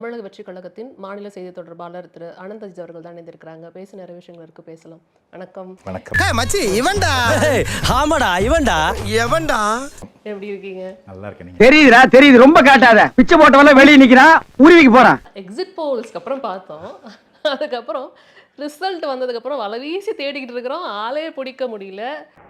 தமிழக வெற்றி கழகத்தின் மாநில செய்தி தொடர்பாளர் திரு அனந்த் அஜித் அவர்கள் தான் இணைந்திருக்கிறாங்க. பேச நிறைய விஷயங்கள் இருக்கு, பேசலாம். வணக்கம். வணக்கம். மச்சி இவன்டா. ஆமாடா இவன்டா. எவன்டா? எப்படி இருக்கீங்க? நல்லா இருக்கேன். தெரியுதுடா தெரியுது, ரொம்ப காட்டாத. பிச்சை போட்டவன வெளிய நிக்கிறான், உருவிக்கு போறான். எக்ஸிட் போல்ஸ்க்கு அப்புறம் பார்த்தோம். அதுக்கப்புறம் ரிசல்ட் வந்ததுக்கு அப்புறம் வலை வீசி தேடிக்கிட்டு இருக்கிறோம். ஆளே பிடிக்க முடியல.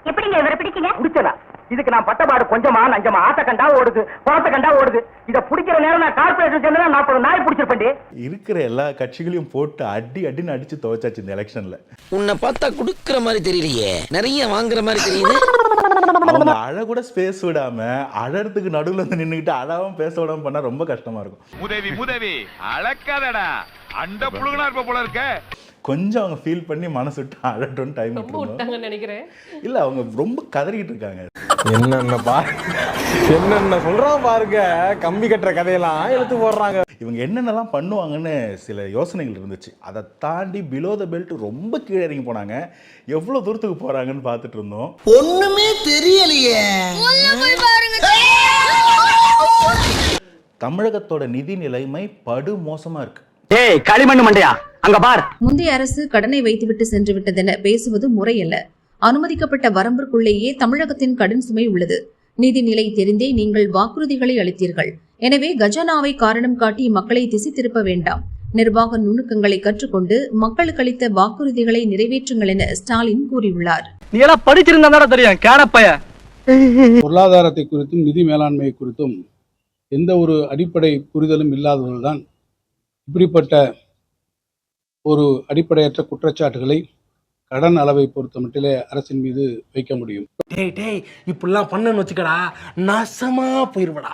எப்படிங்க இவரை பிடிக்கீங்க? பிடிச்சதா? இதுக்கு நான் பட்டபாடு கொஞ்சமா நஞ்சமா ஆட்ட கண்டா ஓடுது, பாத்த கண்டா ஓடுது. இத பிடிக்கிற நேரம் நான் கார்ப்பரேஷன் சேர்ந்தா 40 நாய் பிடிச்சிருப்பேன். இருக்கிற எல்லா கட்சிகளையும் போட்டு அடின்னு அடிச்சு துவைச்சாச்சு இந்த எலெக்ஷன்ல. உன்னை பார்த்தா குடுக்கிற மாதிரி தெரியலையே, நிறைய வாங்குற மாதிரி தெரியுது. அவங்க அழ கூட ஸ்பேஸ் விடாம அழறதுக்கு நடுவுல வந்து நின்னுக்கிட்டு அழாவும் பேச விடாம பண்ணா ரொம்ப கஷ்டமா இருக்கும். முதவி அழக்காதடா, அண்ட புழுகனா இருப்ப போல இருக்க. கொஞ்சம் அவங்க ஃபீல் பண்ணி மனசு விட்டு அழட்டோன்னு டைம் விட்டாங்கன்னு நினைக்கிறேன். இல்ல அவங்க ரொம்ப கதறிக்கிட்டு இருக்காங்க. என்னென்ன சொல்றான் பாருங்க, கம்பி கட்டுற கதையெல்லாம் எடுத்து போடுறாங்க. இவங்க என்னென்னலாம் பண்ணுவாங்கன்னு சில யோசனைகள் இருந்துச்சு. அதை தாண்டி பிலோ த பெல்ட் ரொம்ப கீழே இறங்கி போனாங்க. எவ்வளவு தூரத்துக்கு போறாங்கன்னு பார்த்துட்டு இருந்தோம். ஒண்ணுமே தெரியலையே. தமிழகத்தோட நிதி நிலைமை படு மோசமா இருக்கு. ஏய் களிமண்ணு மண்டையா, அங்க பார். முந்தைய அரசு கடனை வைத்துவிட்டு சென்று விட்டதென பேசுவது முறையல்ல. அனுமதிக்கப்பட்ட வரம்பிற்குள்ளேயே தமிழகத்தின் கடன் சுமை உள்ளது. நிதிநிலை தெரிந்தே நீங்கள் வாக்குறுதிகளை அளித்தீர்கள். எனவே கஜானாவை காரணம் காட்டி மக்களை திசை திருப்ப வேண்டாம். நிர்வாக நுணுக்கங்களை கற்றுக்கொண்டு மக்களுக்கு அளித்த வாக்குறுதிகளை நிறைவேற்றுங்கள் என ஸ்டாலின் கூறியுள்ளார். நீ எல்லாம் படிச்சிருந்தா தெரியும் கேனப்பைய. பொருளாதாரத்தை குறித்தும் நிதி மேலாண்மை குறித்தும் எந்த ஒரு அடிப்படை புரிதலும் இல்லாதவர்கள் தான் இப்படிப்பட்ட ஒரு அடிப்படையற்ற குற்றச்சாட்டுகளை கடன் அளவை பொறுத்த மட்டிலே அரசின் மீது வைக்க முடியும். இப்படிலாம் பண்ணன்னு வச்சுக்கடா, நாசமா போயிருவடா,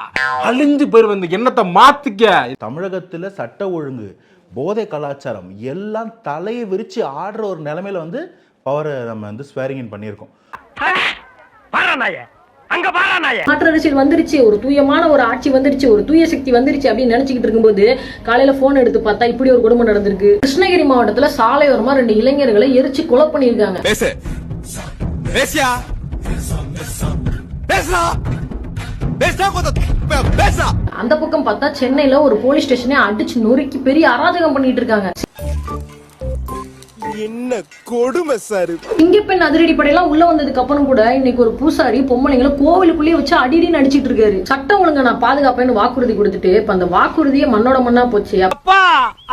அழிஞ்சு போயிருவ. இந்த எண்ணத்தை மாத்திக்க. தமிழகத்துல சட்ட ஒழுங்கு, போதை கலாச்சாரம் எல்லாம் தலையை விரிச்சு ஆடுற ஒரு நிலைமையில வந்து பவரை நம்ம வந்து ஸ்வேரிங் இன் பண்ணியிருக்கோம். மாற்று அரசியல் வந்துருச்சு, ஒரு தூயமான ஒரு ஆட்சி வந்துருச்சு, ஒரு தூய சக்தி வந்துருச்சு அப்படின்னு நினைச்சுக்கிட்டு இருக்கும்போது காலையில போன் எடுத்து பார்த்தா இப்படி ஒரு கொடுமை நடந்திருக்கு. கிருஷ்ணகிரி மாவட்டத்துல சாலையோரமா 2 இளைஞர்களை எரிச்சு கொலை பண்ணிருக்காங்க. அந்த பக்கம் பார்த்தா சென்னையில ஒரு போலீஸ் ஸ்டேஷனை அடிச்சு நொறுக்கி பெரிய அராஜகம் பண்ணிட்டு இருக்காங்க. என்ன கொடுமை சார். சிங்கப்பெண் அதிரடி படையெல்லாம் உள்ள வந்ததுக்கு அப்புறம் கூட இன்னைக்கு ஒரு பூசாரி பொம்பளைங்களை கோவிலுக்குள்ளேயே வச்சு அடின்னு அடிச்சிட்டு இருக்காரு. சட்டம் ஒழுங்க நான் பாதுகாப்பேன்னு வாக்குறுதி கொடுத்துட்டு இப்ப அந்த வாக்குறுதியே மண்ணோட மண்ணா போச்சு. அப்பா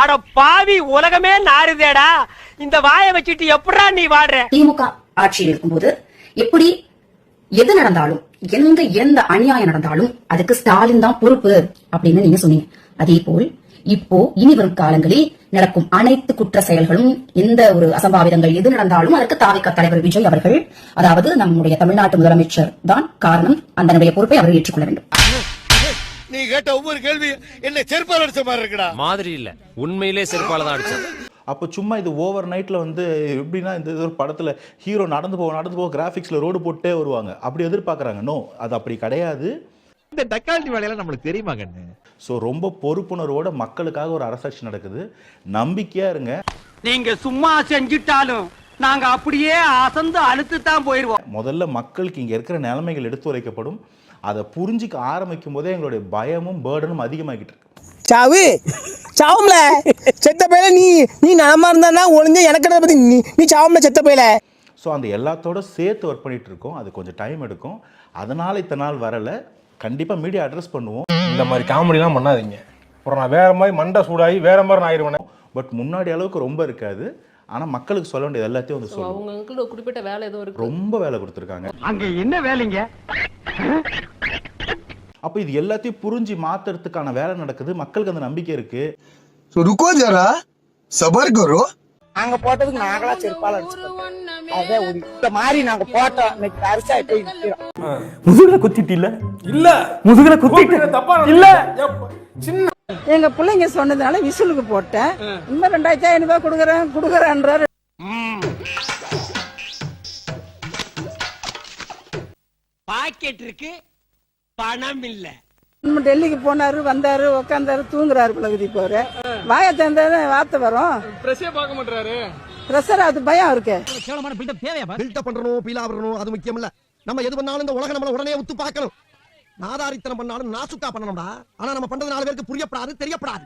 அட பாவி, உலகமே நாறுதேடா. இந்த வாயை வச்சுட்டு எப்படா நீ வாடுற? திமுக ஆட்சியில் இருக்கும்போது எப்படி எது நடந்தாலும், எந்த அநியாயம் நடந்தாலும் அதுக்கு ஸ்டாலின் தான் பொறுப்பு அப்படின்னு நீங்க சொன்னீங்க. அதே போல் இப்போ இனி வரும் காலங்களில் நடக்கும் அனைத்து குற்ற செயல்களும், எந்த ஒரு அசம்பாவிதங்கள் எது நடந்தாலும் அதற்கு தாவிக தலைவர் விஜய் அவர்கள், அதாவது நம்முடைய தமிழ்நாட்டு முதலமைச்சர் தான் காரணம். அந்த பொறுப்பை அவர் ஏற்றுக்கொள்ள வேண்டும். நீ கேட்ட ஒவ்வொரு கேள்வி என்ன செருப்பால அடிச்ச மாதிரி இருக்குடா. மாதிரி இல்ல, உண்மையிலே செருப்பால தான் அடிச்சது. அப்போ சும்மா இது ஓவர் நைட்ல வந்து எப்படின்னா இந்த ஒரு படத்துல ஹீரோ நடந்து போக கிராபிக்ஸ்ல ரோடு போட்டே வருவாங்க அப்படி எதிர்பார்க்கறாங்க. நோ, அது அப்படி கிடையாது. இந்த டக்கால்டி வேலையெல்லாம் நம்மளுக்கு தெரியுமாங்க. ஸோ ரொம்ப பொறுப்புணர்வோட மக்களுக்காக ஒரு அரசாட்சி நடக்குது. நம்பிக்கையா இருங்க. நீங்க சும்மா செஞ்சிட்டாலும் நாங்க அப்படியே அசந்து அழுத்து தான் போயிருவோம். முதல்ல மக்களுக்கு இங்க இருக்கிற நிலைமைகள் எடுத்து உரைக்கப்படும். அதை புரிஞ்சிக்க ஆரம்பிக்கும் போதே எங்களுடைய பயமும் பேர்டனும் அதிகமாகிட்டு இருக்கு. சாவும்ல செத்த பையில நீ நலமா இருந்தா ஒளிஞ்ச எனக்கு பத்தி நீ சாவும்ல செத்த பையில. ஸோ அந்த எல்லாத்தோட சேர்த்து ஒர்க் பண்ணிட்டு இருக்கோம். அது கொஞ்சம் டைம் எடுக்கும். அதனால இத்தனை நாள் வரல. கண்டிப்பா மீடியா அட்ரஸ் பண்ணுவோம். இந்த மாதிரி காமெடிலாம் பண்ணாதீங்க. அப்புறம் நான் வேற மாதிரி மண்டை சூடாகி வேற மாதிரி நான் ஆயிடுவேன். பட் முன்னாடி அளவுக்கு ரொம்ப இருக்காது. ஆனா மக்களுக்கு சொல்ல வேண்டியது எல்லாத்தையும் வந்து சொல்லுவோம். அவங்களுக்கு ஒரு குறிப்பிட்ட வேலை ஏதோ இருக்கு. ரொம்ப வேலை கொடுத்துருக்காங்க. அங்க என்ன வேலைங்க? அப்ப இது எல்லாத்தையும் புரிஞ்சு மாத்துறதுக்கான வேலை நடக்குது. மக்களுக்கு அந்த நம்பிக்கை இருக்கு. ருக்கோ ஜரா, சபர் கரோ. நாங்க போட்டதுக்கு நாங்களா செருப்பால அடிச்சோம். அதே இந்த மாதிரி நாங்க போட்டோம். இன்னைக்கு அரிசாயிட்டே நிக்கிறோம். முதுகுல குத்திட்டு இல்ல முதுகுல குத்திட்டு தப்பா இல்ல. சின்ன எங்க பிள்ளைங்க சொன்னதுனால விசுலுக்கு போட்டேன். இன்னும் 2500 ரூபாய் கொடுக்குறேன்றாரு. பாக்கெட் இருக்கு, பணம் இல்ல. டெல்லிக்கு போனாரு, வந்தாரு, உட்காந்தாரு, தூங்குறாரு. பழகுதி போற வாய தந்த வார்த்தை வரும். பிரஷே பார்க்க மாட்டாரு. பிரஷர் அது பயம் இருக்கு. பில்டப் பண்றணும், பீலா வரணும், அது முக்கியம் இல்ல. நம்ம எது பண்ணாலும் இந்த உலகம் நம்மள உடனே உத்து பார்க்கணும். நாதாரித்தனம் பண்ணாலும் நாசுக்கா பண்ணணும்டா. ஆனா நம்ம பண்றது 4 பேருக்கு புரியப்படாது, தெரியப்படாது.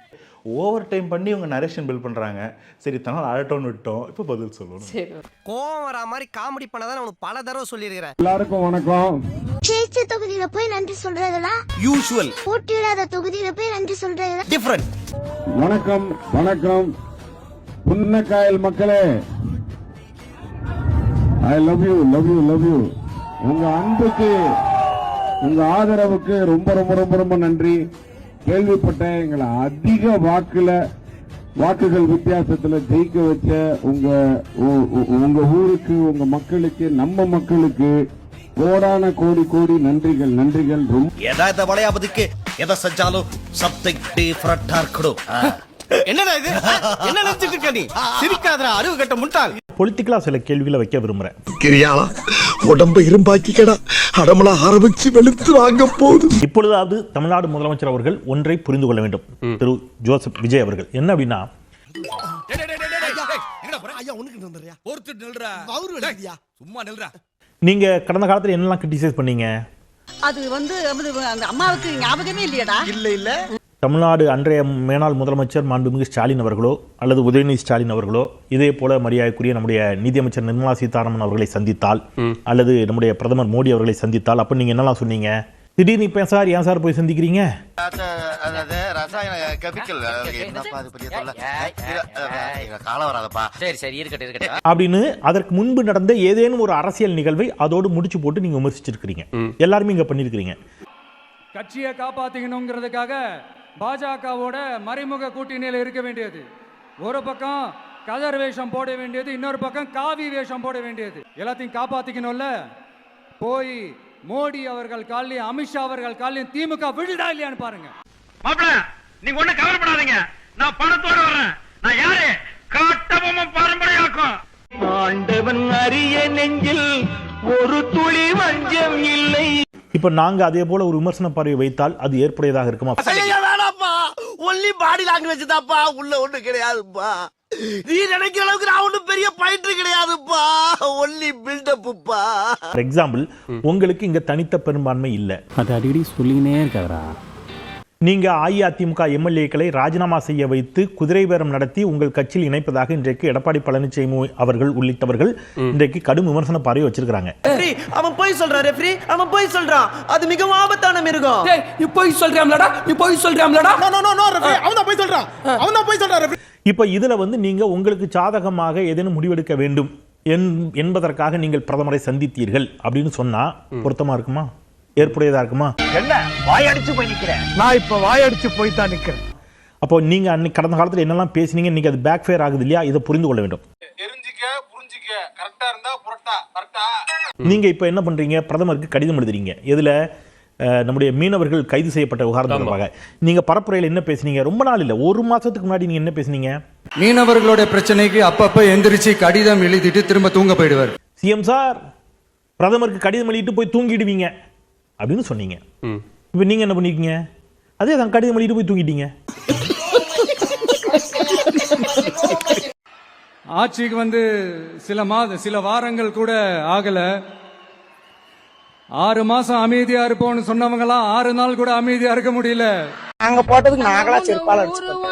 ஓவர் டைம் பண்ணி இவங்க நரேஷன் பில்ட் பண்றாங்க. சரி தனால் அழட்டோன்னு விட்டோம். இப்போ பதில் சொல்லணும். சரி. கோவம் வரா மாதிரி காமெடி பண்ணதான் உனக்கு பல தடவை சொல்லியிருக்கிறேன். எல்லாருக்கும் வணக்கம். ஜெயிச்ச தொகுதியில போய் நன்றி சொல்றதெல்லாம் யூசுவல். போட்டியிடாத தொகுதியில போய் நன்றி சொல்றது டிஃபரண்ட். வணக்கம் வணக்கம் புன்னக்காயல் மக்களே. I love you love you love you. உங்க அன்புக்கு உங்க ஆதரவுக்கு ரொம்ப ரொம்ப ரொம்ப ரொம்ப நன்றி. கேள்விப்பட்டேன் எங்களை அதிக வாக்குகள் வித்தியாசத்துல ஜெயிக்க வச்ச உங்க ஊருக்கு, உங்க மக்களுக்கு, நம்ம மக்களுக்கு கோடான கோடி நன்றிகள் நன்றிகள். ஏதாவது வளையாபதுக்கு எதை செஞ்சாலும் சப்தம் டிஃபரண்டா இருக்கணும். என்னடா இது? என்ன நினைச்சிட்டு இருக்க நீ? சிரிக்காதடா, அறிவு கட்ட முட்டாள். பொலிட்டிக்கலா சில கேள்விகளை வைக்க விரும்புறேன். கிரியாளா உடம்ப இரும்பாக்கிக்கடா, அடமலா ஆரம்பிச்சு வெளுத்து வாங்க போகுது. இப்பொழுதாவது தமிழ்நாடு முதலமைச்சர் அவர்கள் ஒன்றை புரிந்து கொள்ள வேண்டும். திரு ஜோசப் விஜய் அவர்கள் என்ன அப்படின்னா, நீங்க கடந்த காலத்துல என்னெல்லாம் கிரிட்டிசைஸ் பண்ணீங்க? அது அந்த அம்மாவுக்கு ஞாபகமே இல்லையடா. இல்ல தமிழ்நாடு அன்றைய மேனாள் முதலமைச்சர் மாண்புமிகு ஸ்டாலின் அவர்களோ அல்லது உதயநிதி ஸ்டாலின் அவர்களோ இதே போல மரியாதைக்குரிய நம்முடைய நிதியமைச்சர் நிர்மலா சீதாராமன் அவர்களை சந்தித்தால் அல்லது நம்முடைய பிரதமர் மோடி அவர்களை சந்தித்தால் அப்ப நீங்க என்னெல்லாம் சொன்னீங்க? திடீர்னு இப்ப சார் ஏன் சார் போய் சந்திக்கிறீங்க? அப்படின்னு அதற்கு முன்பு நடந்த ஏதேனும் ஒரு அரசியல் நிகழ்வை அதோடு முடிச்சு போட்டு நீங்க விமர்சிச்சிருக்கிறீங்க. எல்லாருமே இங்க பண்ணிருக்கிறீங்க. கட்சியை காப்பாத்திக்கணுங்கிறதுக்காக பாஜகவோட மறைமுக கூட்டணியில் இருக்க வேண்டியது. ஒரு பக்கம் கதர் வேஷம் போட வேண்டியது, இன்னொரு பக்கம் காவி வேஷம் போட வேண்டியது. எல்லாத்தையும் காப்பாத்திக்கணும்ல. போய் மோடி அவர்கள் காலையும் அமித்ஷா அவர்கள் காலையும் திமுக விழுதா இல்லையான்னு பாருங்க. மாப்பிள நீங்க ஒண்ணு கவலைப்படாதீங்க, நான் பணத்தோட வரேன். நான் யாரு? காட்டபொம்மன் பாரம்பரியாக்கும். ஆண்டவன் அரிய நெஞ்சில் ஒரு துளி வஞ்சம் இல்லை. இப்ப நாங்க அதே போல ஒரு விமர்சன பார்வை வைத்தால் அது ஏற்புடையதாக இருக்குமா? வேணாப்பா, ஒன்லி பாடி லாங்குவேஜ் தான்ப்பா, உள்ள ஒண்ணு கிடையாதுப்பா. நீ நினைக்கிற அளவுக்கு நான் ஒண்ணும் பெரிய பயிற்று கிடையாதுப்பா, ஒன்லி பில்டப்புப்பா. ஃபார் எக்ஸாம்பிள், உங்களுக்கு இங்க தனித்த பெரும்பான்மை இல்ல, அது அடிக்கடி சொல்லினே இருக்காரா. நீங்க அஇஅதிமுக எம்எல்ஏக்களை ராஜினாமா செய்ய வைத்து குதிரை பேரம் நடத்தி உங்கள் கட்சியில் இணைப்பதாக இன்றைக்கு எடப்பாடி பழனிசாமி அவர்கள் உள்ளிட்டவர்கள் இன்றைக்கு கடும் விமர்சன பார்வை வச்சிருக்காங்க. அவன் போய் சொல்றான் ரெஃப்ரி, அவன் போய் சொல்றான். அது மிகவும் ஆபத்தான மிருகம். நீ போய் சொல்றாம்லடா, நீ போய் சொல்றாம்லடா. நோ ரெஃப்ரி, அவன் தான் போய் சொல்றான் ரெஃப்ரி. இப்ப இதுல நீங்க உங்களுக்கு சாதகமாக ஏதேனும் முடிவெடுக்க வேண்டும் என்பதற்காக நீங்கள் பிரதமரை சந்தித்தீர்கள் அப்படின்னு சொன்னா பொருத்தமா இருக்குமா? ஏற்புடையதா இருக்குமா? என்ன வாயடிச்சு போய் நிக்கிறேன்? நான் இப்ப வாயடிச்சு போய் தான் நிக்கிறேன். அப்போ நீங்க அன்னைக்கு கடந்த காலத்துல என்னெல்லாம் பேசினீங்க, இன்னைக்கு அது பேக் ஃபயர் ஆகுது இல்லையா? இதை புரிந்து கொள்ள வேண்டும். தெரிஞ்சுக்க புரிஞ்சுக்க, கரெக்டா இருந்தா புரட்டா கரெக்டா. நீங்க இப்ப என்ன பண்றீங்க? பிரதமருக்கு கடிதம் எழுதுறீங்க. எதுல? நம்முடைய மீனவர்கள் கைது செய்யப்பட்ட விவகாரம் தொடர்பாக நீங்க பரப்புரையில் என்ன பேசுனீங்க? ரொம்ப நாள் இல்ல, ஒரு மாசத்துக்கு முன்னாடி நீங்க என்ன பேசுனீங்க? மீனவர்களோட பிரச்சனைக்கு அப்பப்ப எந்திரிச்சு கடிதம் எழுதிட்டு திரும்ப தூங்க போயிடுவார். சிஎம் சார் பிரதமருக்கு கடிதம் எழுதிட்டு போய் தூங்கிடுவீங்க அப்படின்னு சொன்னீங்க. இப்ப நீங்க என்ன பண்ணிருக்கீங்க? அதே தான், கடிதம் எழுதிட்டு போய் தூங்கிட்டீங்க. ஆட்சிக்கு சில வாரங்கள் கூட ஆகல. 6 மாசம் அமைதியா இருப்போம்னு சொன்னவங்களாம் 6 நாள் கூட அமைதியா இருக்க முடியல. அங்க போட்டதுக்கு நாங்களா செருப்பால அடிச்சுட்டோம்.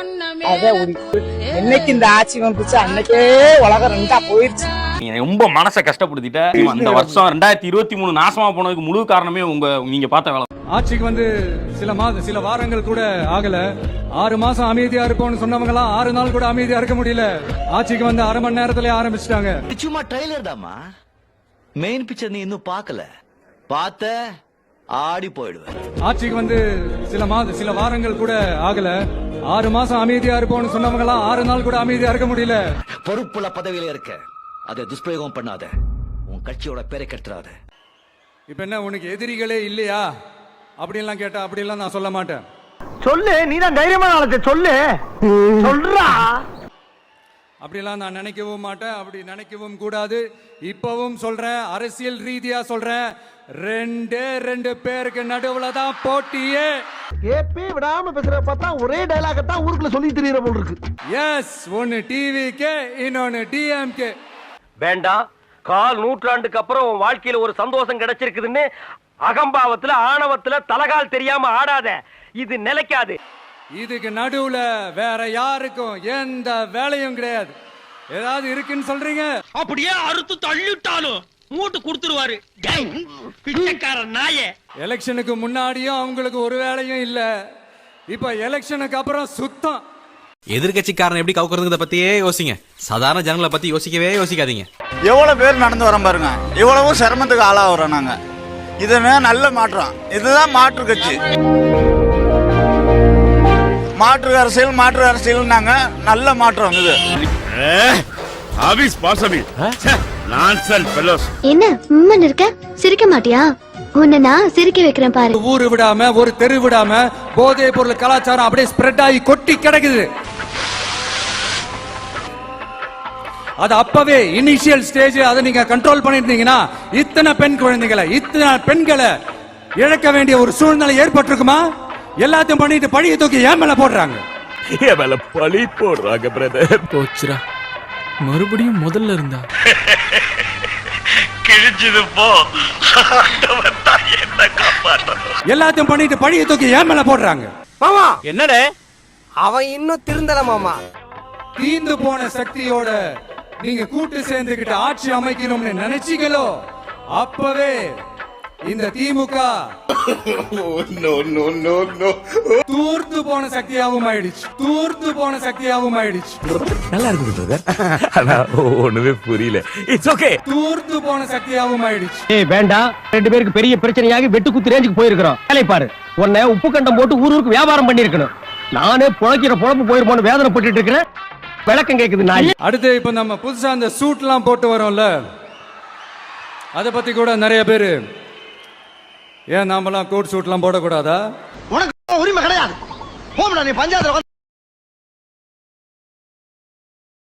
என்னைக்கு இந்த ஆட்சி வந்துச்சு அன்னைக்கே உலகம் ரெண்டா போயிடுச்சு. ரொம்ப மனசை கஷ்டப்படுத்திட்ட. அந்த வருஷம் 2023 நாசமா போனதுக்கு முழு காரணமே நீங்க பார்த்த வேலை. ஆட்சிக்கு சில வாரங்கள் கூட ஆகல. 6 மாசம் அமைதியா இருப்போம்னு சொன்னவங்களாம் 6 நாள் கூட அமைதியா இருக்க முடியல. ஆட்சிக்கு அரை மணி நேரத்திலே ஆரம்பிச்சிட்டாங்க. சும்மா ட்ரைலர் தாமா, மெயின் பிக்சர் நீ இன்னும் பார்க்கல. பார்த்த ஆடி போயிடுவேன். ஆட்சிக்கு சில வாரங்கள் கூட ஆகல. 6 மாசம் அமைதியா இருப்போம்னு சொன்னவங்களாம் 6 நாள் கூட அமைதியா இருக்க முடியல. பொறுப்புள்ள பதவியில இருக்க, அதை துஷ்பிரயோகம் பண்ணாத, உன் கட்சியோட பேரை கெடுத்துறாத. இப்ப என்ன உனக்கு எதிரிகளே இல்லையா அப்படின்லாம் கேட்டா அப்படிலாம் நான் சொல்ல மாட்டேன். சொல்லு, நீதான் தைரியமான ஆளு, சொல்லு சொல்றா. அப்படிலாம் நான் நினைக்கவும் மாட்டேன், அப்படி நினைக்கவும் கூடாது. இப்பவும் சொல்றேன், அரசியல் ரீதியா சொல்றேன், 2 பேருக்கு நடுவுல தான் போட்டியே. கேப்பே விடாம பேசுற பார்த்தா ஒரே டயலாக தான் ஊருக்குள்ள சொல்லி தெரியற போல இருக்கு. எஸ், ஒன்னு டிவிகே, இன்னொன்னு டிஎம்கே. வேண்டாம், 1/4 நூற்றாண்டுக்கு அப்புறம் உன் வாழ்க்கையில ஒரு சந்தோஷம் கிடைச்சிருக்குதுன்னு அகம்பாவத்துல ஆணவத்துல தலகால் தெரியாம ஆடாத, இது நிலைக்காது. இதுக்கு நடுவுல வேற யாருக்கும் எந்த வேலையும் கிடையாது. ஏதாவது இருக்குன்னு சொல்றீங்க? அப்படியே அறுத்து தள்ளிட்டாலும் மூட்டு கொடுத்துருவாரு பிச்சைக்கார நாயே. எலெக்ஷனுக்கு முன்னாடியும் அவங்களுக்கு ஒரு வேலையும் இல்ல, இப்ப எலெக்ஷனுக்கு அப்புறம் சுத்தம். எதிர்கட்சிக்காரன் எப்படி கவுக்குறதுங்கிறத பத்தியே யோசிங்க, சாதாரண ஜனங்களை பத்தி யோசிக்கவே யோசிக்காதீங்க. எவ்வளவு பேர் நடந்து வரோம் பாருங்க, இவ்வளவு சிரமத்துக்கு ஆளாகிறோம் நாங்க. இதுவே நல்ல மாற்றம். இதுதான் மாற்று கட்சி. மாற்று அரசியல் நாங்க நல்ல மாற்றம் இது. என்ன உம்மன் இருக்க? சிரிக்க மாட்டியா? உன்னை நான் சிரிக்க வைக்கிறேன் பாரு. ஊரு விடாம ஒரு தெரு விடாம போதை பொருள் கலாச்சாரம் அப்படியே ஸ்ப்ரெட் ஆகி கொட்டி கிடக்குது. அது அப்பவே இனிஷியல் ஸ்டேஜ், அதை நீங்க கண்ட்ரோல் பண்ணிருந்தீங்கன்னா இத்தனை பெண் குழந்தைகளை, இத்தனை பெண்களை இழக்க வேண்டிய ஒரு சூழ்நிலை ஏற்பட்டிருக்குமா? எல்லாத்தையும் பண்ணிட்டு பழிய தூக்கி ஏன் மேல போடுறாங்க. பழி போடுறாங்க பிரதர். போச்சுரா, மறுபடியும் முதல்ல இருந்தா கிழிஞ்சது போ. என்ன காப்பாற்றணும். எல்லாத்தையும் பண்ணிட்டு பழிய தூக்கி ஏன் மேல போடுறாங்க. மாமா என்னடே அவன் இன்னும் திருந்தல மாமா. தீந்து போன சக்தியோட நீங்க கூட்டு சேர்ந்துகிட்டு ஆட்சி அமைக்கணும்னு நினைச்சீங்களோ, அப்பவே இந்த திமுக தூர்த்து போன சக்தியாகவும் ஆயிடுச்சு. நல்லா இருக்குது பிரதர். ஒண்ணுமே புரியல. It's okay. தூர்த்து போன சக்தியாகவும் ஆயிடுச்சு. ஏய் வேண்டாம், ரெண்டு பேருக்கு பெரிய பிரச்சனையாகி வெட்டு குத்து ரேஞ்சுக்கு போயிருக்கிறோம். வேலை பாரு, உன்னை உப்பு கண்டம் போட்டு ஊருக்கு வியாபாரம் பண்ணிருக்கணும். நானே புழைக்கிற பொழப்பு போயிருப்போன்னு வேதனைப்பட்டு இருக்கிறேன். விளக்கம் கேக்குது நாய். அடுத்து இப்ப நம்ம புதுசா அந்த சூட் எல்லாம் போட்டு வரோம்ல, அத பத்தி கூட நிறைய பேரு, ஏன் நாமெல்லாம் கோட் சூட் எல்லாம் போடக்கூடாதா? உனக்கு உரிமை கிடையாது. போம்டா நீ பஞ்சாயத்துல